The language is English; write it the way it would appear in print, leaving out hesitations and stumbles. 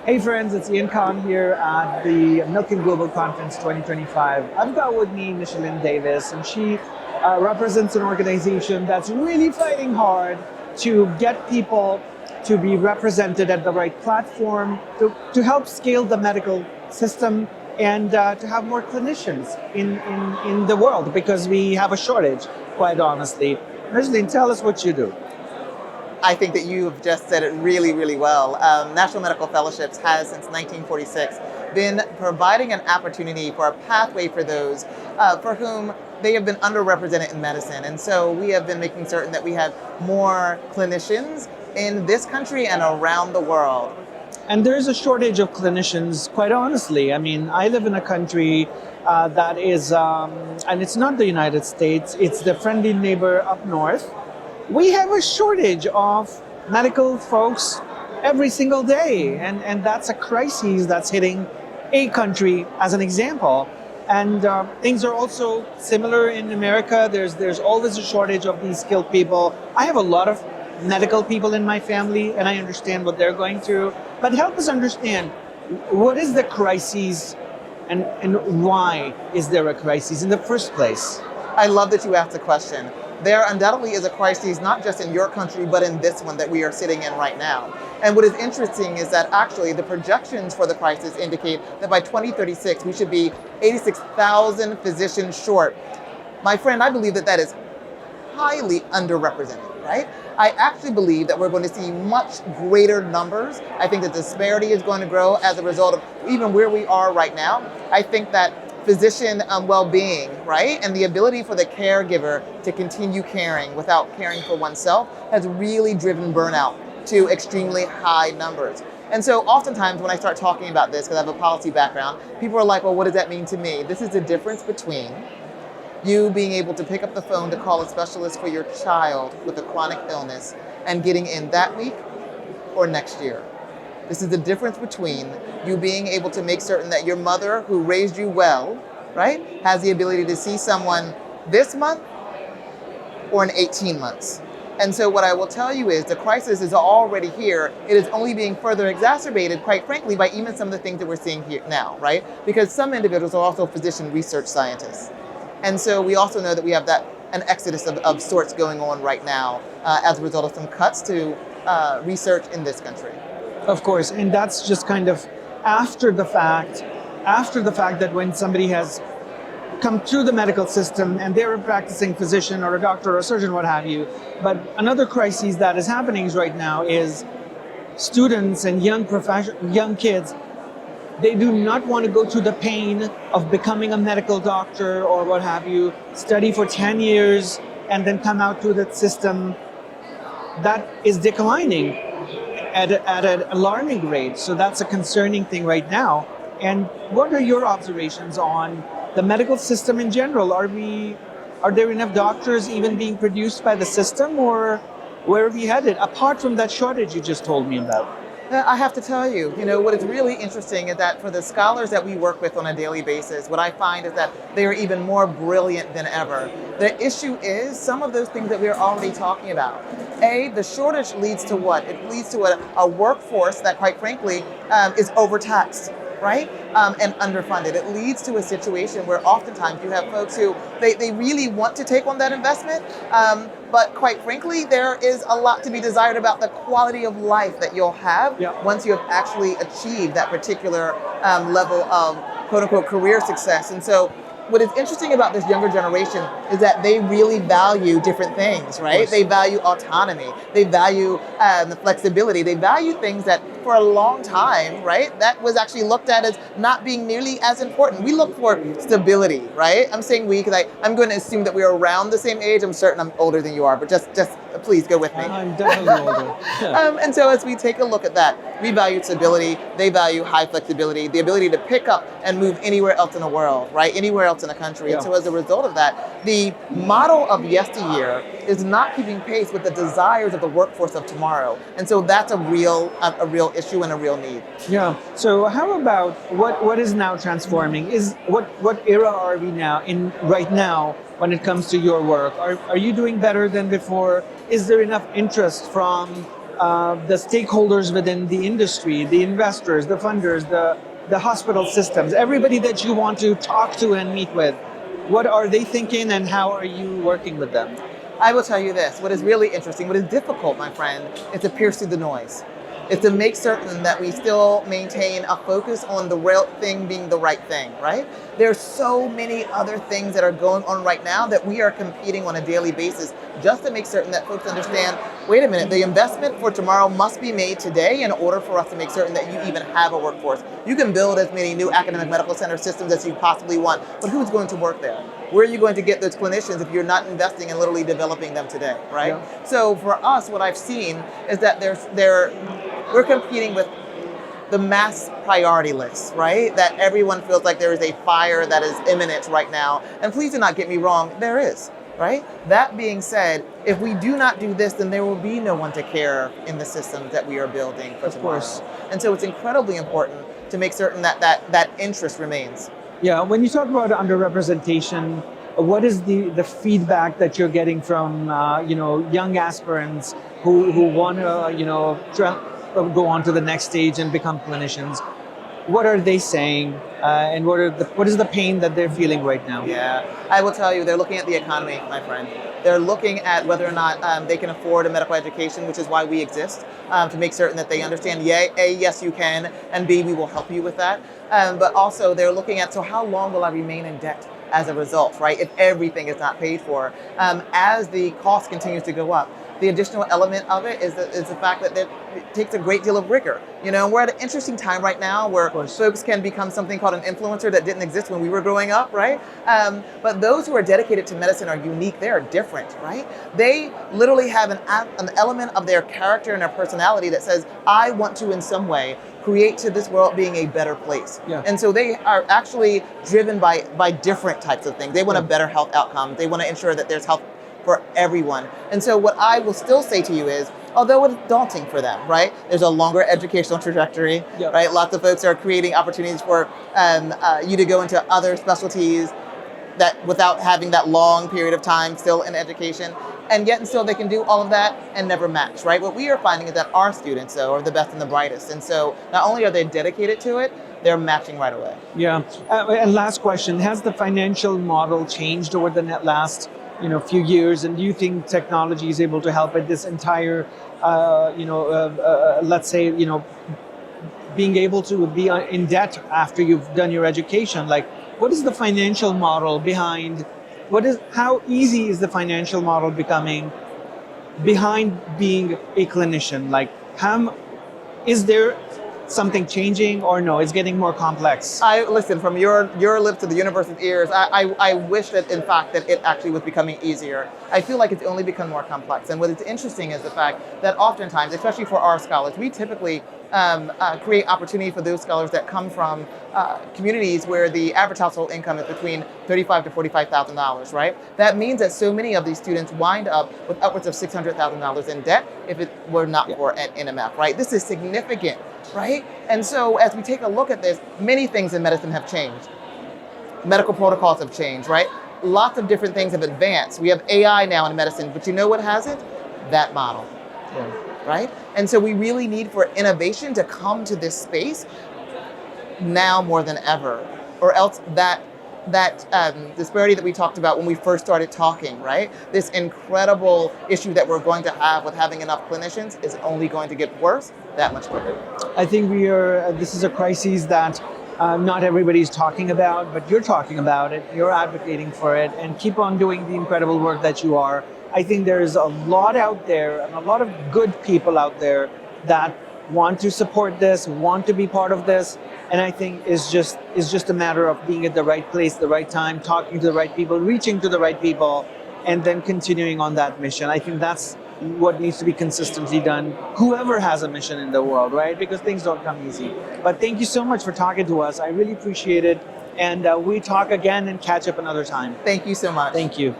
Hey friends, it's Ian Khan here at the Milken Global Conference 2025. I've got with me Michellene Davis, and she represents an organization that's really fighting hard to get people to be represented at the right platform, to help scale the medical system and to have more clinicians in the world, because we have a shortage, quite honestly. Michellene, tell us what you do. I think that you have just said it really, really well. National Medical Fellowships has, since 1946, been providing an opportunity for a pathway for those for whom they have been underrepresented in medicine. And so we have been making certain that we have more clinicians in this country and around the world. And there's a shortage of clinicians, quite honestly. I mean, I live in a country that is, and it's not the United States, it's the friendly neighbor up north. We have a shortage of medical folks every single day, and that's a crisis that's hitting a country as an example. And things are also similar in America. There's always a shortage of these skilled people. I have a lot of medical people in my family, and I understand what they're going through. But help us understand, what is the crisis, and why is there a crisis in the first place? I love that you asked the question. There undoubtedly is a crisis, not just in your country, but in this one that we are sitting in right now. And what is interesting is that actually the projections for the crisis indicate that by 2036, we should be 86,000 physicians short. My friend, I believe that that is highly underrepresented, right? I actually believe that we're going to see much greater numbers. I think the disparity is going to grow as a result of even where we are right now. I think that physician well-being, right? And the ability for the caregiver to continue caring without caring for oneself has really driven burnout to extremely high numbers. And so oftentimes when I start talking about this, because I have a policy background, people are like, well, what does that mean to me? This is the difference between you being able to pick up the phone to call a specialist for your child with a chronic illness and getting in that week or next year. This is the difference between you being able to make certain that your mother, who raised you well, right, has the ability to see someone this month or in 18 months. And so what I will tell you is the crisis is already here. It is only being further exacerbated, quite frankly, by even some of the things that we're seeing here now, right? Because some individuals are also physician research scientists. And so we also know that we have an exodus of sorts going on right now as a result of some cuts to research in this country. Of course, and that's just kind of after the fact that when somebody has come through the medical system and they're a practicing physician or a doctor or a surgeon, what have you. But another crisis that is happening right now is students and young kids, they do not want to go through the pain of becoming a medical doctor or what have you, study for 10 years and then come out to the system that is declining at an alarming rate. So that's a concerning thing right now. And what are your observations on the medical system in general? Are there enough doctors even being produced by the system, or where are we headed, apart from that shortage you just told me about? I have to tell you, what is really interesting is that for the scholars that we work with on a daily basis, what I find is that they are even more brilliant than ever. The issue is some of those things that we're already talking about. The shortage leads to what? It leads to a workforce that, quite frankly, is overtaxed, right? And underfunded. It leads to a situation where oftentimes you have folks who, they really want to take on that investment, but quite frankly, there is a lot to be desired about the quality of life that you'll have once you have actually achieved that particular level of quote-unquote career success. And so what is interesting about this younger generation is that they really value different things, right? They value autonomy. They value the flexibility. They value things that for a long time, right, that was actually looked at as not being nearly as important. We look for stability, right? I'm saying we because I'm going to assume that we're around the same age. I'm certain I'm older than you are, but just please go with me. I'm definitely older. And so as we take a look at that, we value stability. They value high flexibility, the ability to pick up and move anywhere else in the world, right? Anywhere else in the country. And so as a result of that, the model of yesteryear is not keeping pace with the desires of the workforce of tomorrow. And so that's a real issue and a real need. Yeah. So how about what is now transforming? Is what era are we now in right now when it comes to your work? Are you doing better than before? Is there enough interest from the stakeholders within the industry, the investors, the funders, the hospital systems, everybody that you want to talk to and meet with. What are they thinking and how are you working with them? I will tell you this, what is really interesting, what is difficult, my friend, is to pierce through the noise. Is to make certain that we still maintain a focus on the real thing being the right thing, right? There's so many other things that are going on right now that we are competing on a daily basis just to make certain that folks understand, wait a minute, the investment for tomorrow must be made today in order for us to make certain that you even have a workforce. You can build as many new academic medical center systems as you possibly want, but who's going to work there? Where are you going to get those clinicians if you're not investing in literally developing them today, right? Yeah. So for us, what I've seen is that we're competing with the mass priority list, right? That everyone feels like there is a fire that is imminent right now. And please do not get me wrong, there is, right? That being said, if we do not do this, then there will be no one to care in the systems that we are building for tomorrow. Of course. And so it's incredibly important to make certain that interest remains. Yeah, when you talk about underrepresentation, what is the feedback that you're getting from young aspirants who want to go on to the next stage and become clinicians? What are they saying, and what is the pain that they're feeling right now? Yeah, I will tell you, they're looking at the economy, my friend. They're looking at whether or not they can afford a medical education, which is why we exist, to make certain that they understand, A, yes, you can, and B, we will help you with that. But also, they're looking at, so how long will I remain in debt as a result, right? If everything is not paid for, as the cost continues to go up. The additional element of it is the fact that it takes a great deal of rigor. We're at an interesting time right now where folks can become something called an influencer that didn't exist when we were growing up, right? But those who are dedicated to medicine are unique. They are different, right? They literally have an element of their character and their personality that says, I want to, in some way, create to this world being a better place. Yeah. And so they are actually driven by different types of things. They want a better health outcome. They want to ensure that there's health for everyone. And so what I will still say to you is, although it's daunting for them, right? There's a longer educational trajectory, yep. Right? Lots of folks are creating opportunities for you to go into other specialties that without having that long period of time still in education. And yet and still they can do all of that and never match, right? What we are finding is that our students, though, are the best and the brightest. And so not only are they dedicated to it, they're matching right away. Yeah. And last question, has the financial model changed over the last few years, and do you think technology is able to help at this entire, let's say, being able to be in debt after you've done your education? Like, what is the financial model behind? How easy is the financial model becoming behind being a clinician? Like, is there something changing or no? It's getting more complex. Listen, from your lips to the universe's ears, I wish that in fact that it actually was becoming easier. I feel like it's only become more complex. And what is interesting is the fact that oftentimes, especially for our scholars, we typically create opportunity for those scholars that come from communities where the average household income is between $35,000 to $45,000, right? That means that so many of these students wind up with upwards of $600,000 in debt if it were not for an NMF, right? This is significant, right? And so as we take a look at this, many things in medicine have changed. Medical protocols have changed, right? Lots of different things have advanced. We have AI now in medicine, but you know what hasn't? That model. Yeah. Right? And so we really need for innovation to come to this space now more than ever, or else that disparity that we talked about when we first started talking, right? This incredible issue that we're going to have with having enough clinicians is only going to get worse that much quicker. I think this is a crisis that not everybody's talking about, but you're talking about it, you're advocating for it, and keep on doing the incredible work that you are. I think there's a lot out there and a lot of good people out there that want to support this, want to be part of this, and I think it's just a matter of being at the right place, the right time, talking to the right people, reaching to the right people, and then continuing on that mission. I think that's what needs to be consistently done, whoever has a mission in the world, right? Because things don't come easy. But thank you so much for talking to us. I really appreciate it. And we talk again and catch up another time. Thank you so much. Thank you.